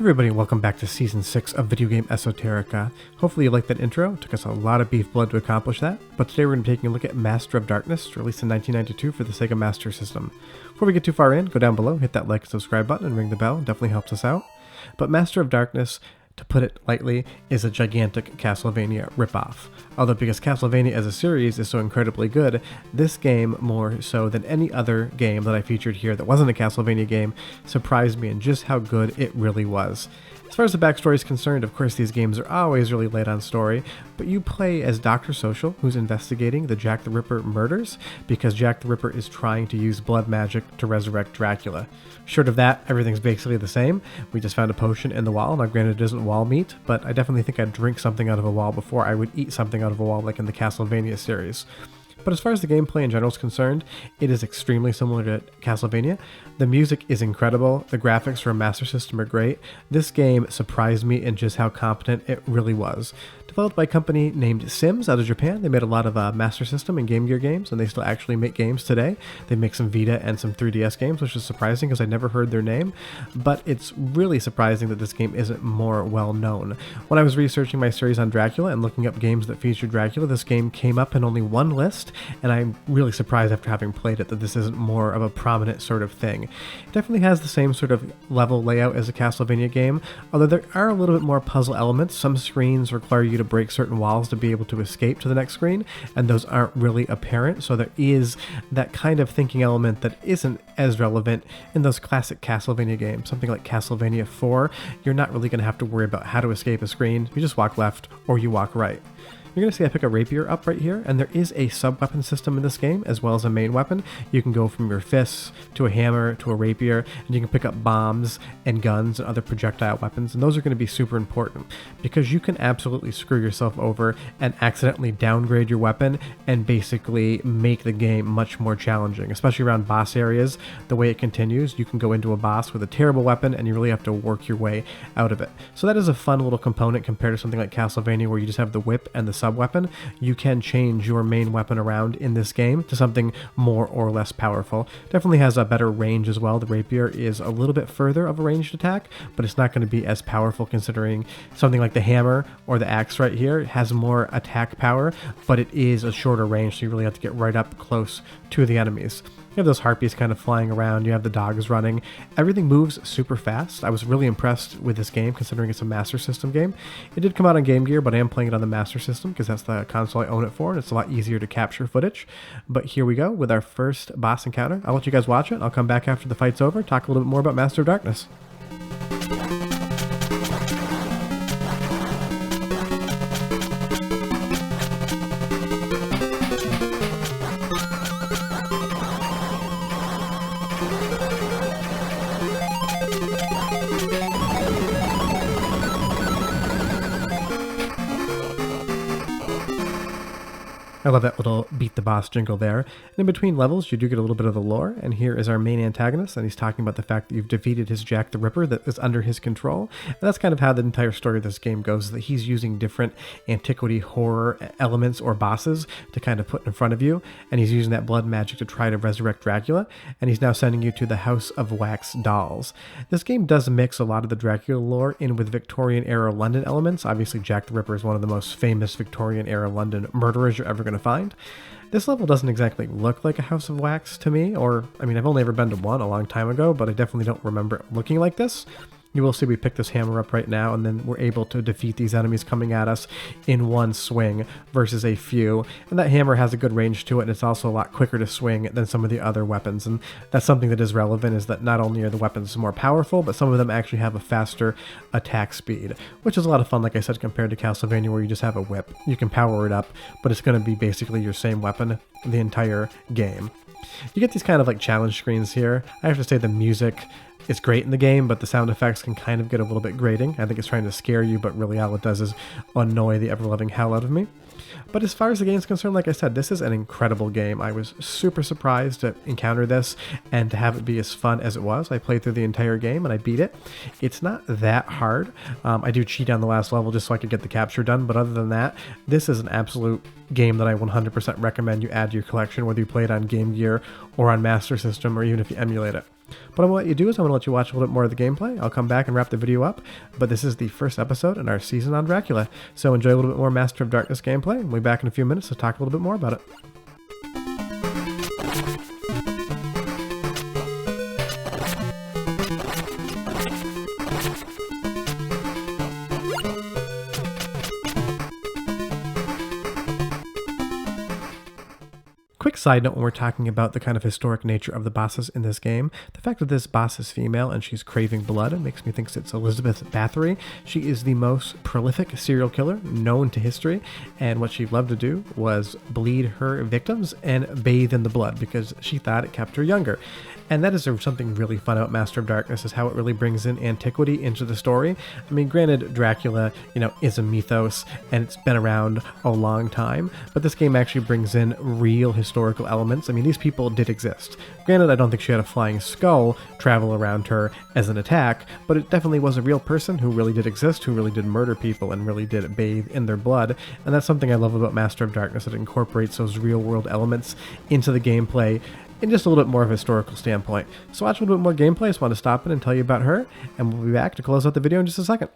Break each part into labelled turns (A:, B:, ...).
A: Everybody, welcome back to Season 6 of Video Game Esoterica. Hopefully you liked that intro. It took us a lot of beef blood to accomplish that, but today we're going to be taking a look at Master of Darkness, released in 1992 for the Sega Master System. Before we get too far in, go down below, hit that like and subscribe button, and ring the bell. It definitely helps us out. But Master of Darkness, to put it lightly, is a gigantic Castlevania ripoff. Although because Castlevania as a series is so incredibly good, this game, more so than any other game that I featured here that wasn't a Castlevania game, surprised me in just how good it really was. As far as the backstory is concerned, of course these games are always really light on story, but you play as Dr. Social, who's investigating the Jack the Ripper murders, because Jack the Ripper is trying to use blood magic to resurrect Dracula. Short of that, everything's basically the same. We just found a potion in the wall. Now granted it isn't wall meat, but I definitely think I'd drink something out of a wall before I would eat something out of a wall like in the Castlevania series. But as far as the gameplay in general is concerned, it is extremely similar to Castlevania. The music is incredible, the graphics for a Master System are great. This game surprised me in just how competent it really was. Developed by a company named Sims out of Japan, they made a lot of Master System and Game Gear games, and they still actually make games today. They make some Vita and some 3DS games, which is surprising because I never heard their name, but it's really surprising that this game isn't more well known. When I was researching my series on Dracula and looking up games that featured Dracula, this game came up in only one list, and I'm really surprised after having played it that this isn't more of a prominent sort of thing. It definitely has the same sort of level layout as a Castlevania game, although there are a little bit more puzzle elements. Some screens require you to break certain walls to be able to escape to the next screen, and those aren't really apparent, so there is that kind of thinking element that isn't as relevant in those classic Castlevania games. Something like Castlevania 4, you're not really going to have to worry about how to escape a screen. You just walk left or you walk right. You're going to see I pick a rapier up right here, and there is a sub-weapon system in this game as well as a main weapon. You can go from your fists to a hammer to a rapier, and you can pick up bombs and guns and other projectile weapons, and those are going to be super important because you can absolutely screw yourself over and accidentally downgrade your weapon and basically make the game much more challenging, especially around boss areas. The way it continues, you can go into a boss with a terrible weapon and you really have to work your way out of it. So that is a fun little component compared to something like Castlevania where you just have the whip and the sub-weapon. You can change your main weapon around in this game to something more or less powerful. Definitely has a better range as well. The rapier is a little bit further of a ranged attack, but it's not going to be as powerful considering something like the hammer or the axe right here has more attack power, but it is a shorter range, so you really have to get right up close to the enemies. You have those harpies kind of flying around, you have the dogs running. Everything moves super fast. I was really impressed with this game considering it's a Master System game. It did come out on Game Gear, but I am playing it on the Master System because that's the console I own it for, and it's a lot easier to capture footage. But here we go with our first boss encounter. I'll let you guys watch it. I'll come back after the fight's over, talk a little bit more about Master of Darkness. I love that little beat the boss jingle there. And in between levels, you do get a little bit of the lore, and here is our main antagonist, and he's talking about the fact that you've defeated his Jack the Ripper that is under his control. And that's kind of how the entire story of this game goes, that he's using different antiquity horror elements or bosses to kind of put in front of you, and he's using that blood magic to try to resurrect Dracula, and he's now sending you to the House of Wax Dolls. This game does mix a lot of the Dracula lore in with Victorian-era London elements. Obviously, Jack the Ripper is one of the most famous Victorian-era London murderers you're ever going to find. This level doesn't exactly look like a House of Wax to me, or, I mean, I've only ever been to one a long time ago, but I definitely don't remember it looking like this. You will see we pick this hammer up right now, and then we're able to defeat these enemies coming at us in one swing versus a few. And that hammer has a good range to it, and it's also a lot quicker to swing than some of the other weapons. And that's something that is relevant, is that not only are the weapons more powerful, but some of them actually have a faster attack speed, which is a lot of fun, like I said, compared to Castlevania where you just have a whip. You can power it up, but it's going to be basically your same weapon the entire game. You get these kind of like challenge screens here. I have to say the music is great in the game, but the sound effects can kind of get a little bit grating. I think it's trying to scare you, but really all it does is annoy the ever-loving hell out of me. But as far as the game is concerned, like I said, this is an incredible game. I was super surprised to encounter this and to have it be as fun as it was. I played through the entire game and I beat it. It's not that hard. I do cheat on the last level just so I could get the capture done, but other than that, this is an absolute game that I 100% recommend you add to your collection, whether you play it on Game Gear or on Master System, or even if you emulate it. But I'm going to let you do is I'm going to let you watch a little bit more of the gameplay. I'll come back and wrap the video up, but this is the first episode in our season on Dracula. So enjoy a little bit more Master of Darkness gameplay, and we'll be back in a few minutes to talk a little bit more about it. Quick side note when we're talking about the kind of historic nature of the bosses in this game, the fact that this boss is female and she's craving blood makes me think it's Elizabeth Bathory. She is the most prolific serial killer known to history, and what she loved to do was bleed her victims and bathe in the blood because she thought it kept her younger. And that is something really fun about Master of Darkness, is how it really brings in antiquity into the story. I mean, granted, Dracula, is a mythos, and it's been around a long time, but this game actually brings in real historical elements. I mean, these people did exist. Granted, I don't think she had a flying skull travel around her as an attack, but it definitely was a real person who really did exist, who really did murder people and really did bathe in their blood. And that's something I love about Master of Darkness, that it incorporates those real-world elements into the gameplay in just a little bit more of a historical standpoint. So watch a little bit more gameplay. I just want to stop in and tell you about her, and we'll be back to close out the video in just a second.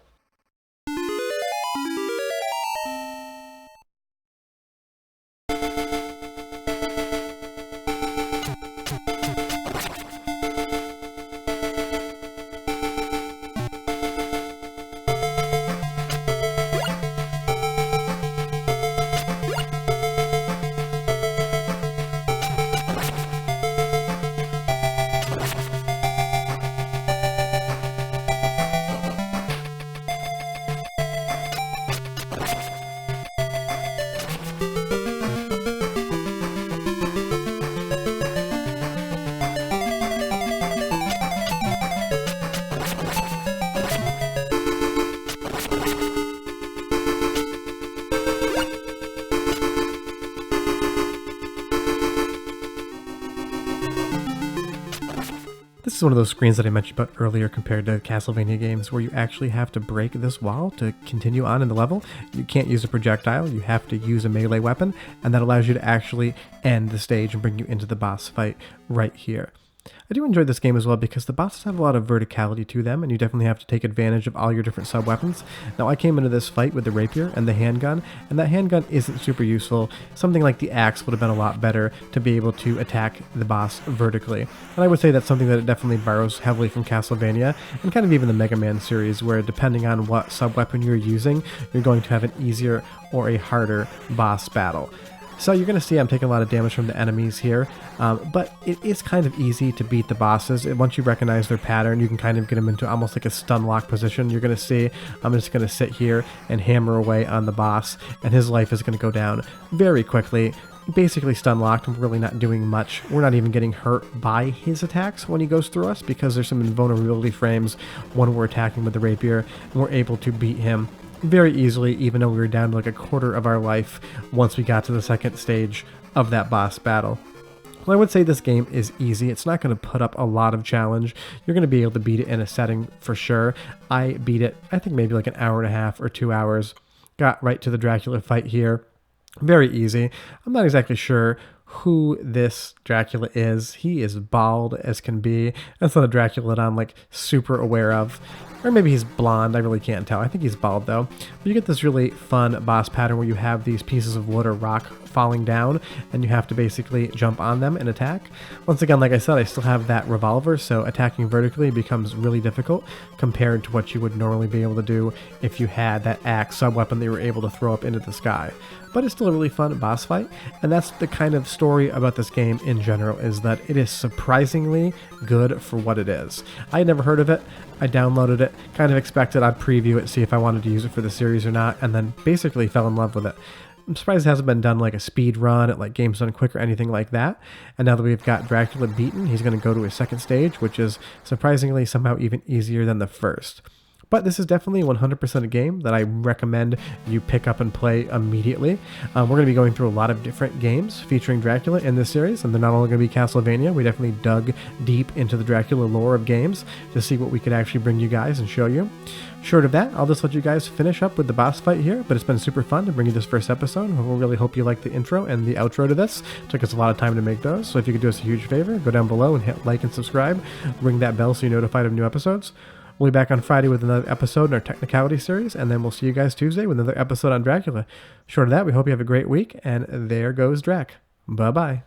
A: This is one of those screens that I mentioned about earlier compared to Castlevania games where you actually have to break this wall to continue on in the level. You can't use a projectile, you have to use a melee weapon, and that allows you to actually end the stage and bring you into the boss fight right here. I do enjoy this game as well because the bosses have a lot of verticality to them, and you definitely have to take advantage of all your different sub-weapons. Now, I came into this fight with the rapier and the handgun, and that handgun isn't super useful. Something like the axe would have been a lot better to be able to attack the boss vertically. And I would say that's something that it definitely borrows heavily from Castlevania, and kind of even the Mega Man series, where depending on what sub-weapon you're using, you're going to have an easier or a harder boss battle. So you're going to see I'm taking a lot of damage from the enemies here, but it is kind of easy to beat the bosses. Once you recognize their pattern, you can kind of get them into almost like a stun lock position. You're going to see I'm just going to sit here and hammer away on the boss, and his life is going to go down very quickly. Basically stun locked, and we're really not doing much. We're not even getting hurt by his attacks when he goes through us because there's some invulnerability frames when we're attacking with the rapier, and we're able to beat him very easily, even though we were down to like a quarter of our life once we got to the second stage of that boss battle. Well, I would say this game is easy. It's not going to put up a lot of challenge. You're going to be able to beat it in a setting for sure. I beat it, I think maybe like an hour and a half or 2 hours. Got right to the Dracula fight here. Very easy. I'm not exactly sure who this Dracula is. He is bald as can be. That's not a Dracula that I'm like super aware of. Or maybe he's blonde, I really can't tell. I think he's bald though. But you get this really fun boss pattern where you have these pieces of wood or rock falling down, and you have to basically jump on them and attack. Once again, like I said, I still have that revolver, so attacking vertically becomes really difficult compared to what you would normally be able to do if you had that axe sub-weapon that you were able to throw up into the sky. But it's still a really fun boss fight, and that's the kind of story about this game in general, is that it is surprisingly good for what it is. I had never heard of it. I downloaded it, kind of expected I'd preview it, see if I wanted to use it for the series or not, and then basically fell in love with it. I'm surprised it hasn't been done like a speed run at like Games Done Quick or anything like that. And now that we've got Dracula beaten, he's going to go to his second stage, which is surprisingly somehow even easier than the first. But this is definitely 100% a game that I recommend you pick up and play immediately. We're going to be going through a lot of different games featuring Dracula in this series, and they're not only going to be Castlevania. We definitely dug deep into the Dracula lore of games to see what we could actually bring you guys and show you. Short of that, I'll just let you guys finish up with the boss fight here, but it's been super fun to bring you this first episode. We really hope you like the intro and the outro to this. It took us a lot of time to make those, so if you could do us a huge favor, go down below and hit like and subscribe. Ring that bell so you're notified of new episodes. We'll be back on Friday with another episode in our Technicality series, and then we'll see you guys Tuesday with another episode on Dracula. Short of that, we hope you have a great week, and there goes Drac. Bye-bye.